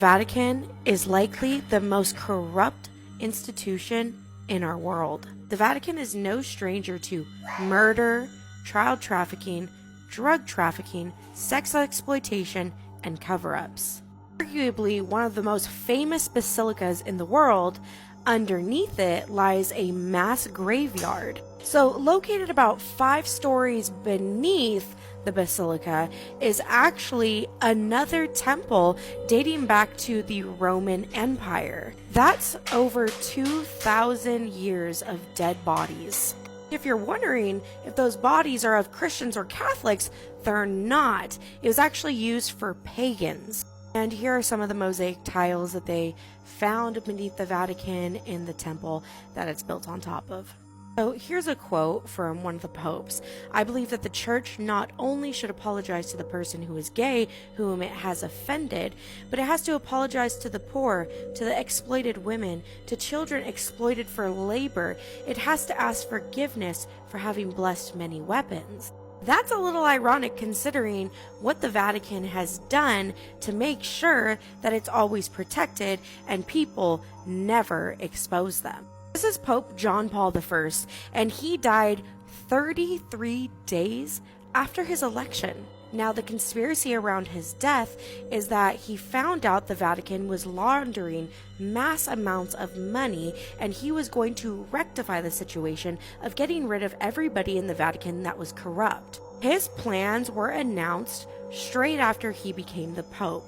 Vatican is likely the most corrupt institution in our world. The Vatican is no stranger to murder, child trafficking, drug trafficking, sex exploitation, and cover-ups. Arguably one of the most famous basilicas in the world, underneath it lies a mass graveyard. So located about 5 stories beneath the basilica is actually another temple dating back to the Roman Empire. That's over 2,000 years of dead bodies. If you're wondering if those bodies are of Christians or Catholics, they're not. It was actually used for pagans. And here are some of the mosaic tiles that they found beneath the Vatican in the temple that it's built on top of. So here's a quote from one of the popes. "I believe that the church not only should apologize to the person who is gay, whom it has offended, but it has to apologize to the poor, to the exploited women, to children exploited for labor. It has to ask forgiveness for having blessed many weapons." That's a little ironic considering what the Vatican has done to make sure that it's always protected and people never expose them. This is Pope John Paul I, and he died 33 days after his election. Now, the conspiracy around his death is that he found out the Vatican was laundering mass amounts of money, and he was going to rectify the situation of getting rid of everybody in the Vatican that was corrupt. His plans were announced straight after he became the Pope,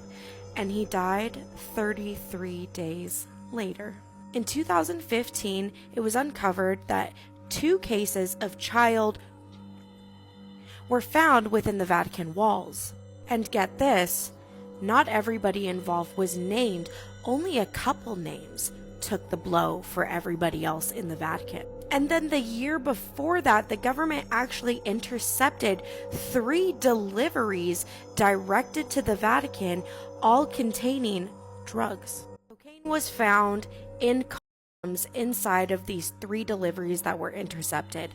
and he died 33 days later. In 2015, it was uncovered that 2 cases of child were found within the Vatican walls. And get this, not everybody involved was named, only a couple names took the blow for everybody else in the Vatican. And then the year before that, the government actually intercepted 3 deliveries directed to the Vatican, all containing drugs. Cocaine was found in condoms inside of these 3 deliveries that were intercepted.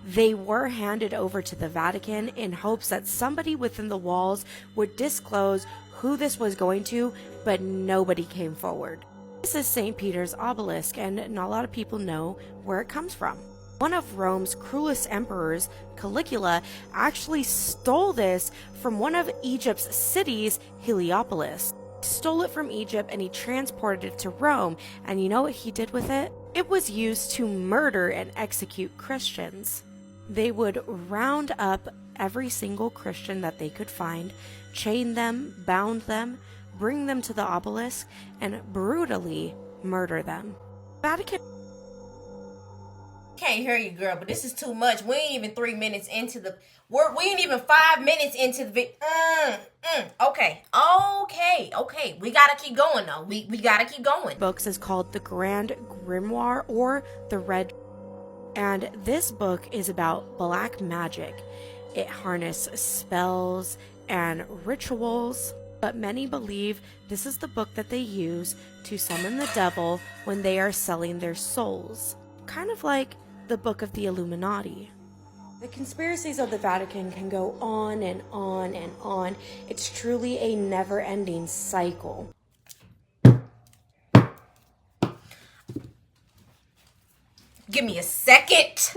They were handed over to the Vatican in hopes that somebody within the walls would disclose who this was going to, but nobody came forward. This is St. Peter's obelisk, and not a lot of people know where it comes from. One of Rome's cruelest emperors, Caligula, actually stole this from one of Egypt's cities, Heliopolis. He stole it from Egypt and he transported it to Rome, and you know what he did with it? It was used to murder and execute Christians. They would round up every single Christian that they could find, chain them, bound them, bring them to the obelisk, and brutally murder them. Vatican. Can't hear you, girl, but this is too much. We ain't even 3 minutes into the work. We ain't even 5 minutes into the Okay. We gotta keep going though. We gotta keep going. Books is called The Grand Grimoire or The Red, and this book is about black magic. It harnesses spells and rituals, but many believe this is the book that they use to summon the devil when they are selling their souls. Kind of like the Book of the Illuminati. The conspiracies of the Vatican can go on and on and on. It's truly a never-ending cycle. Give me a second.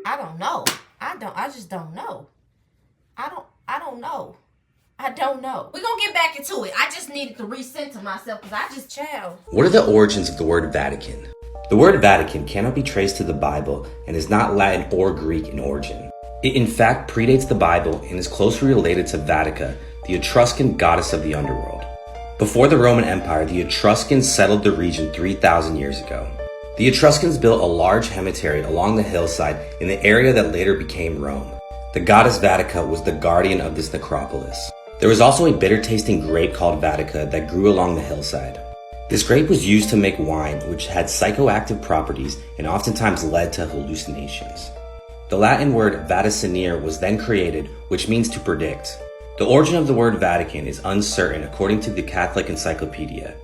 I don't know. I just don't know. I don't know. I don't know. We're gonna get back into it. I just needed to recenter myself because I just chowed. What are the origins of the word Vatican? The word Vatican cannot be traced to the Bible and is not Latin or Greek in origin. It in fact predates the Bible and is closely related to Vatica, the Etruscan goddess of the underworld. Before the Roman Empire, the Etruscans settled the region 3,000 years ago. The Etruscans built a large cemetery along the hillside in the area that later became Rome. The goddess Vatica was the guardian of this necropolis. There was also a bitter-tasting grape called Vatica that grew along the hillside. This grape was used to make wine, which had psychoactive properties and oftentimes led to hallucinations. The Latin word vaticinare was then created, which means to predict. The origin of the word Vatican is uncertain according to the Catholic Encyclopedia.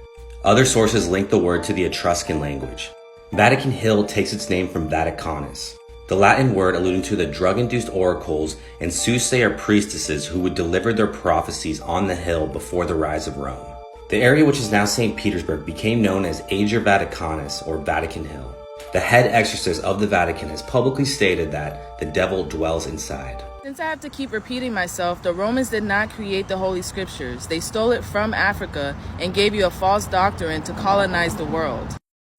Other sources link the word to the Etruscan language. Vatican Hill takes its name from Vaticanus. the Latin word alluding to the drug-induced oracles and soothsayer priestesses who would deliver their prophecies on the hill before the rise of Rome. The area, which is now St. Petersburg, became known as Ager Vaticanus, or Vatican Hill. The head exorcist of the Vatican has publicly stated that the devil dwells inside. Since I have to keep repeating myself, the Romans did not create the Holy Scriptures. They stole it from Africa and gave you a false doctrine to colonize the world.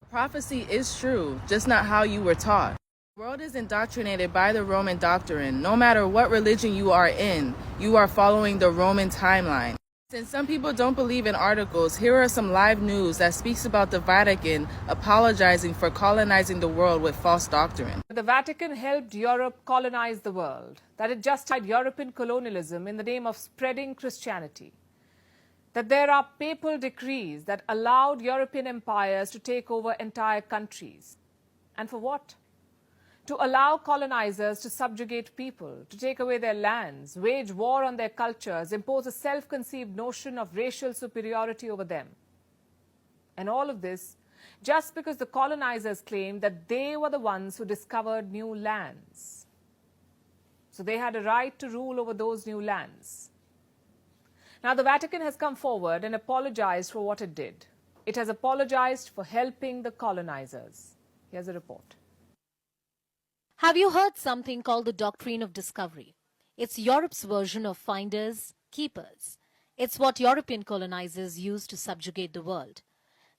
Prophecy is true, just not how you were taught. The world is indoctrinated by the Roman doctrine. No matter what religion you are in, you are following the Roman timeline. Since some people don't believe in articles, here are some live news that speaks about the Vatican apologizing for colonizing the world with false doctrine. The Vatican helped Europe colonize the world, that it justified European colonialism in the name of spreading Christianity, that there are papal decrees that allowed European empires to take over entire countries. And for what? To allow colonizers to subjugate people, to take away their lands, wage war on their cultures, impose a self-conceived notion of racial superiority over them. And all of this just because the colonizers claimed that they were the ones who discovered new lands. So they had a right to rule over those new lands. Now the Vatican has come forward and apologized for what it did. It has apologized for helping the colonizers. Here's a report. Have you heard something called the doctrine of discovery? It's Europe's version of finders, keepers. It's what European colonizers used to subjugate the world.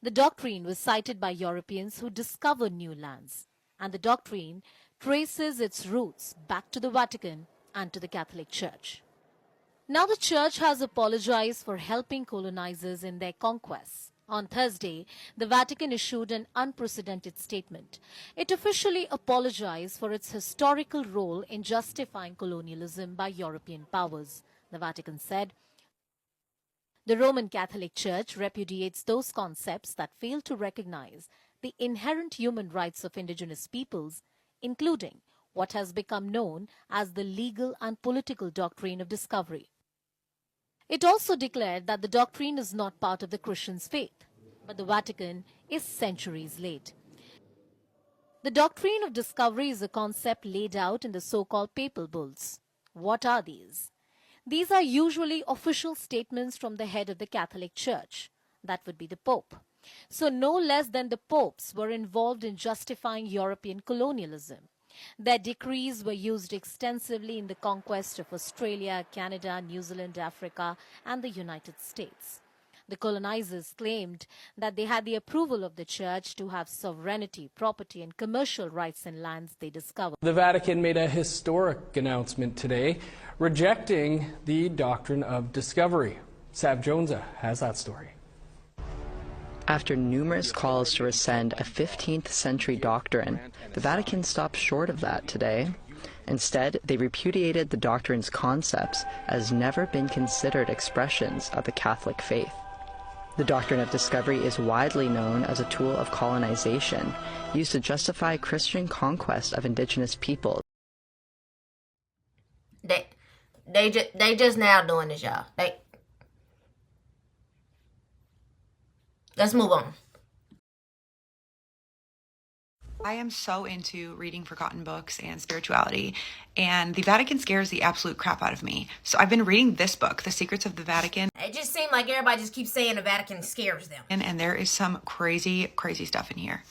The doctrine was cited by Europeans who discovered new lands, and the doctrine traces its roots back to the Vatican and to the Catholic Church. Now the Church has apologized for helping colonizers in their conquests. On Thursday, the Vatican issued an unprecedented statement. It officially apologized for its historical role in justifying colonialism by European powers. The Vatican said, "The Roman Catholic Church repudiates those concepts that fail to recognize the inherent human rights of indigenous peoples, including what has become known as the legal and political doctrine of discovery." It also declared that the doctrine is not part of the Christian's faith, but the Vatican is centuries late. The doctrine of discovery is a concept laid out in the so-called papal bulls. What are these? These are usually official statements from the head of the Catholic Church. That would be the Pope. So no less than the popes were involved in justifying European colonialism. Their decrees were used extensively in the conquest of Australia, Canada, New Zealand, Africa, and the United States. The colonizers claimed that they had the approval of the Church to have sovereignty, property, and commercial rights in lands they discovered. The Vatican made a historic announcement today, rejecting the doctrine of discovery. Sav Jonza has that story. After numerous calls to rescind a 15th century doctrine, the Vatican stopped short of that today. Instead, they repudiated the doctrine's concepts as never been considered expressions of the Catholic faith. The doctrine of discovery is widely known as a tool of colonization, used to justify Christian conquest of indigenous peoples. They just now doing this, y'all. Let's move on. I am so into reading forgotten books and spirituality, and the Vatican scares the absolute crap out of me. So I've been reading this book, The Secrets of the Vatican. It just seemed like everybody just keeps saying the Vatican scares them. And there is some crazy, crazy stuff in here.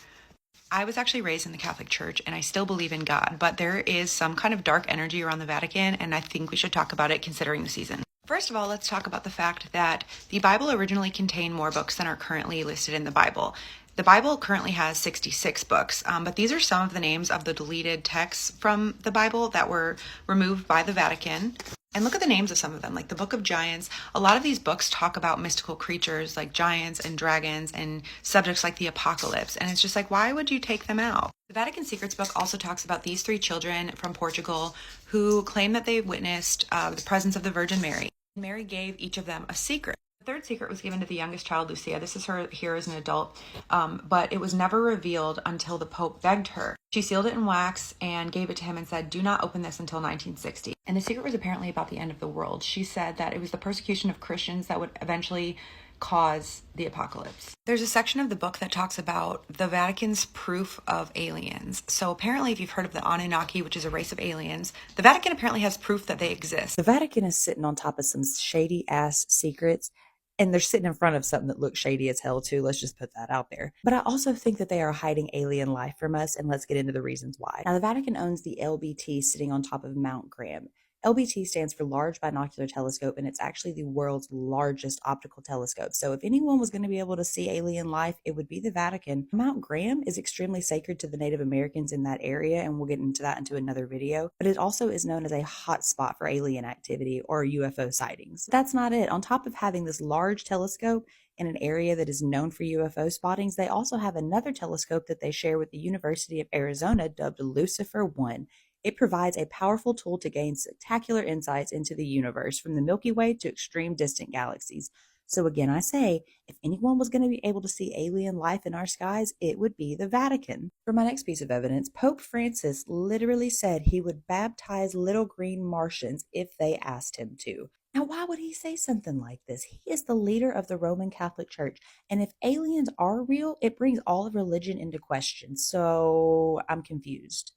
I was actually raised in the Catholic Church, and I still believe in God, but there is some kind of dark energy around the Vatican, and I think we should talk about it considering the season. First of all, let's talk about the fact that the Bible originally contained more books than are currently listed in the Bible. The Bible currently has 66 books, but these are some of the names of the deleted texts from the Bible that were removed by the Vatican. And look at the names of some of them, like the Book of Giants. A lot of these books talk about mystical creatures like giants and dragons and subjects like the apocalypse. And it's just like, why would you take them out? The Vatican Secrets book also talks about these 3 children from Portugal who claim that they witnessed the presence of the Virgin Mary. Mary gave each of them a secret. The 3rd secret was given to the youngest child, Lucia. This is her here as an adult, but it was never revealed until the Pope begged her. She sealed it in wax and gave it to him and said, "Do not open this until 1960. And the secret was apparently about the end of the world. She said that it was the persecution of Christians that would eventually cause the apocalypse. There's a section of the book that talks about the Vatican's proof of aliens. So apparently, if you've heard of the Anunnaki, which is a race of aliens, the Vatican apparently has proof that they exist. The Vatican is sitting on top of some shady ass secrets, and they're sitting in front of something that looks shady as hell too. Let's just put that out there. But I also think that they are hiding alien life from us, and let's get into the reasons why. Now, the Vatican owns the LBT sitting on top of Mount Graham. LBT stands for Large Binocular Telescope, and it's actually the world's largest optical telescope. So if anyone was going to be able to see alien life, it would be the Vatican. Mount Graham is extremely sacred to the Native Americans in that area, and we'll get into that into another video. But it also is known as a hot spot for alien activity or UFO sightings. That's not it. On top of having this large telescope in an area that is known for UFO spottings, they also have another telescope that they share with the University of Arizona dubbed Lucifer 1. It provides a powerful tool to gain spectacular insights into the universe, from the Milky Way to extreme distant galaxies. So again, I say, if anyone was going to be able to see alien life in our skies, it would be the Vatican. For my next piece of evidence, Pope Francis literally said he would baptize little green Martians if they asked him to. Now, why would he say something like this? He is the leader of the Roman Catholic Church, and if aliens are real, it brings all of religion into question. So I'm confused.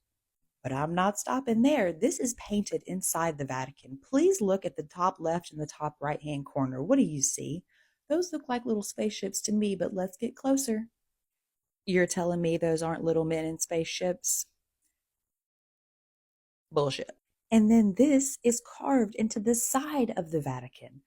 But I'm not stopping there. This is painted inside the Vatican. Please look at the top left and the top right-hand corner. What do you see? Those look like little spaceships to me, but let's get closer. You're telling me those aren't little men in spaceships? Bullshit. And then this is carved into the side of the Vatican.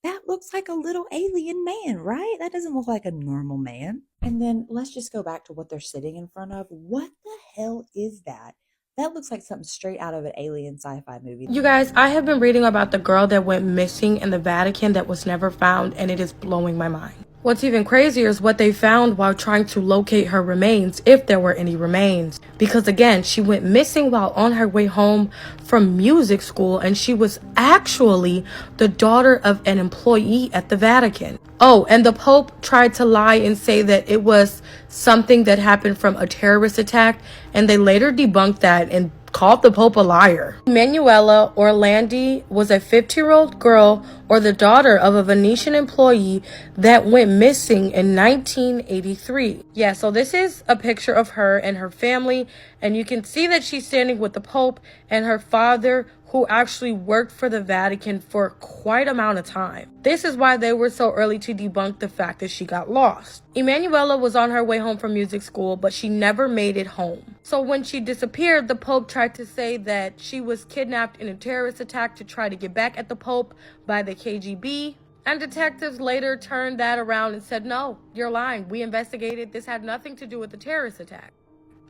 That looks like a little alien man, right? That doesn't look like a normal man. And then let's just go back to what they're sitting in front of. What the hell is that? That looks like something straight out of an alien sci-fi movie. You guys, I have been reading about the girl that went missing in the Vatican that was never found, and it is blowing my mind. What's even crazier is what they found while trying to locate her remains, if there were any remains. Because again, she went missing while on her way home from music school, and she was actually the daughter of an employee at the Vatican. Oh, and the Pope tried to lie and say that it was something that happened from a terrorist attack, and they later debunked that and called the Pope a liar. Emanuela Orlandi was a 15-year-old girl, or the daughter of a Venetian employee, that went missing in 1983. Yeah, so this is a picture of her and her family, and you can see that she's standing with the Pope and her father, who actually worked for the Vatican for quite amount of time. This is why they were so early to debunk the fact that she got lost. Emanuela was on her way home from music school, but she never made it home. So when she disappeared, the Pope tried to say that she was kidnapped in a terrorist attack to try to get back at the Pope by the KGB. And detectives later turned that around and said, no, you're lying. We investigated. This had nothing to do with the terrorist attack,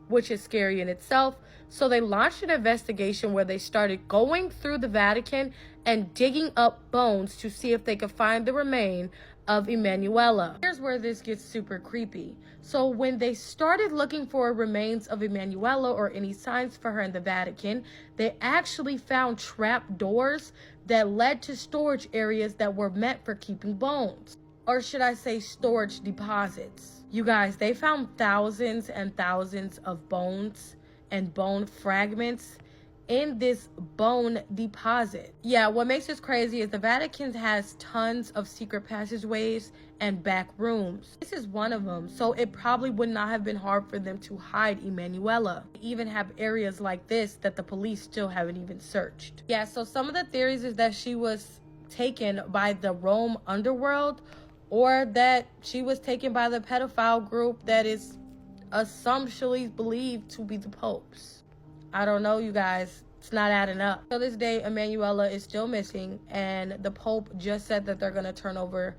which is scary in itself. So they launched an investigation where they started going through the Vatican and digging up bones to see if they could find the remain of Emanuela. Here's where this gets super creepy. So when they started looking for remains of Emanuela or any signs for her in the Vatican, they actually found trap doors that led to storage areas that were meant for keeping bones. Or should I say storage deposits. You guys, they found thousands and thousands of bones and bone fragments in this bone deposit. Yeah, what makes this crazy is the Vatican has tons of secret passageways and back rooms. This is one of them, so it probably would not have been hard for them to hide Emanuela. They even have areas like this that the police still haven't even searched. Yeah, so some of the theories is that she was taken by the Rome underworld, or that she was taken by the pedophile group that is assumptionally believed to be the Pope's. I don't know, you guys. It's not adding up. To this day, Emanuela is still missing, and the Pope just said that they're going to turn over,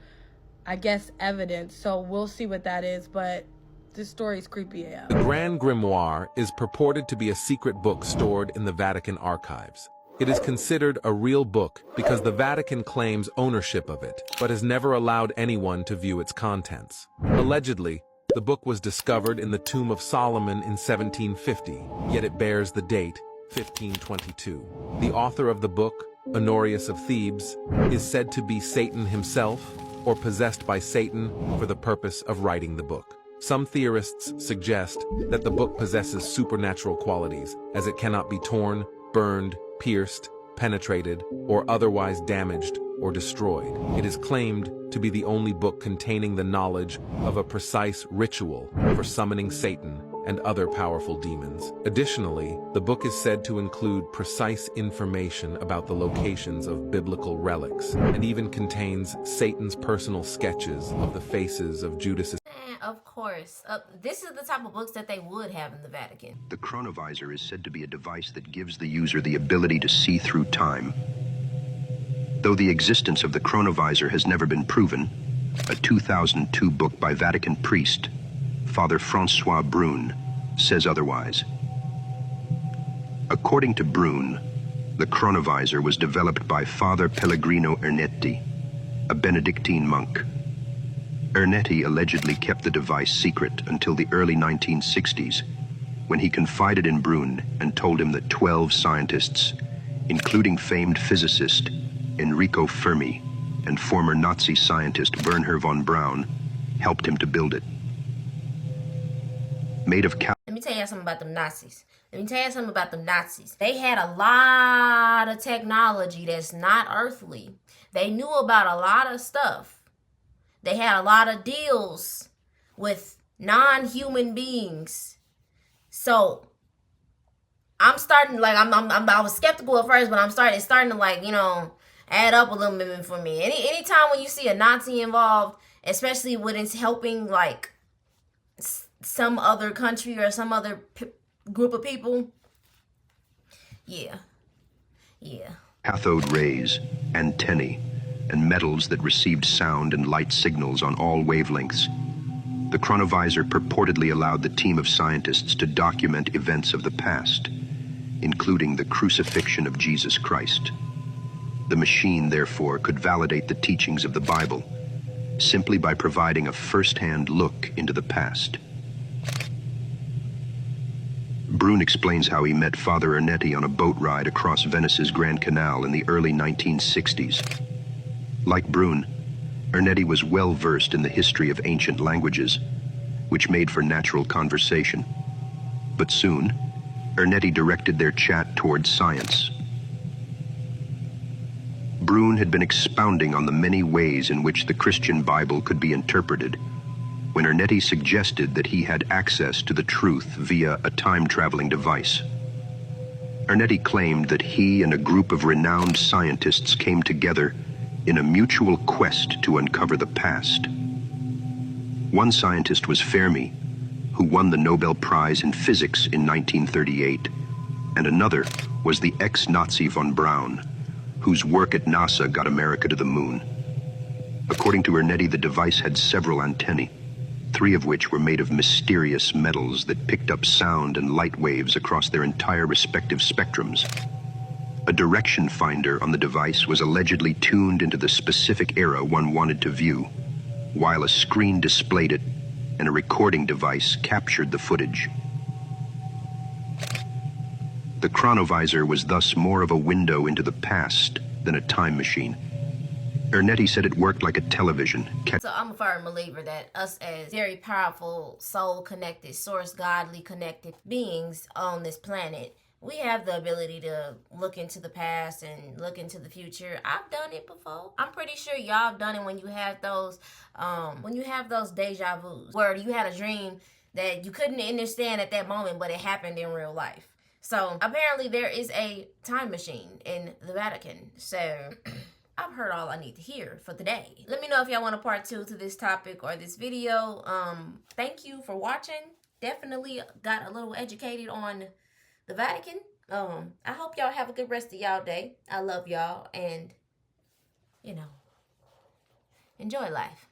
I guess, evidence. So we'll see what that is, but this story is creepy AF. The Grand Grimoire is purported to be a secret book stored in the Vatican archives. It is considered a real book because the Vatican claims ownership of it, but has never allowed anyone to view its contents. Allegedly, the book was discovered in the tomb of Solomon in 1750, yet it bears the date 1522. The author of the book, Honorius of Thebes, is said to be Satan himself or possessed by Satan for the purpose of writing the book. Some theorists suggest that the book possesses supernatural qualities, as it cannot be torn, burned, pierced, penetrated, or otherwise damaged or destroyed. It is claimed to be the only book containing the knowledge of a precise ritual for summoning Satan and other powerful demons. Additionally, the book is said to include precise information about the locations of biblical relics and even contains Satan's personal sketches of the faces of Judas. Of course. This is the type of books that they would have in the Vatican. The chronovisor is said to be a device that gives the user the ability to see through time. Though the existence of the chronovisor has never been proven, a 2002 book by Vatican priest, Father Francois Brune, says otherwise. According to Brune, the chronovisor was developed by Father Pellegrino Ernetti, a Benedictine monk. Ernetti allegedly kept the device secret until the early 1960s, when he confided in Brune and told him that 12 scientists, including famed physicist Enrico Fermi and former Nazi scientist Wernher von Braun, helped him to build it. Made of Let me tell you something about them Nazis. They had a lot of technology that's not earthly. They knew about a lot of stuff. They had a lot of deals with non-human beings. So I'm starting, like, I was skeptical at first, but it's starting to, like, you know, add up a little bit for me. Anytime when you see a Nazi involved, especially when it's helping, like, some other country or some other group of people, yeah. cathode rays, antennae, and metals that received sound and light signals on all wavelengths. The chronovisor purportedly allowed the team of scientists to document events of the past, including the crucifixion of Jesus Christ. The machine, therefore, could validate the teachings of the Bible simply by providing a first-hand look into the past. Brune explains how he met Father Ernetti on a boat ride across Venice's Grand Canal in the early 1960s. Like Brune, Ernetti was well versed in the history of ancient languages, which made for natural conversation. But soon, Ernetti directed their chat towards science. Brune had been expounding on the many ways in which the Christian Bible could be interpreted, when Ernetti suggested that he had access to the truth via a time-traveling device. Ernetti claimed that he and a group of renowned scientists came together in a mutual quest to uncover the past. One scientist was Fermi, who won the Nobel Prize in Physics in 1938, and another was the ex-Nazi von Braun, whose work at NASA got America to the moon. According to Ernetti, the device had several antennae, 3 of which were made of mysterious metals that picked up sound and light waves across their entire respective spectrums. A direction finder on the device was allegedly tuned into the specific era one wanted to view, while a screen displayed it and a recording device captured the footage. The chronovisor was thus more of a window into the past than a time machine. Ernetti said it worked like a television. So I'm a firm believer that us as very powerful, soul-connected, source, godly connected beings on this planet, we have the ability to look into the past and look into the future. I've done it before. I'm pretty sure y'all have done it when you have those deja vus, where you had a dream that you couldn't understand at that moment, but it happened in real life. So apparently there is a time machine in the Vatican. So I've heard all I need to hear for today. Let me know if y'all want a part 2 to this topic or this video. Thank you for watching. Definitely got a little educated on the Vatican. I hope y'all have a good rest of y'all day. I love y'all, and, you know, enjoy life.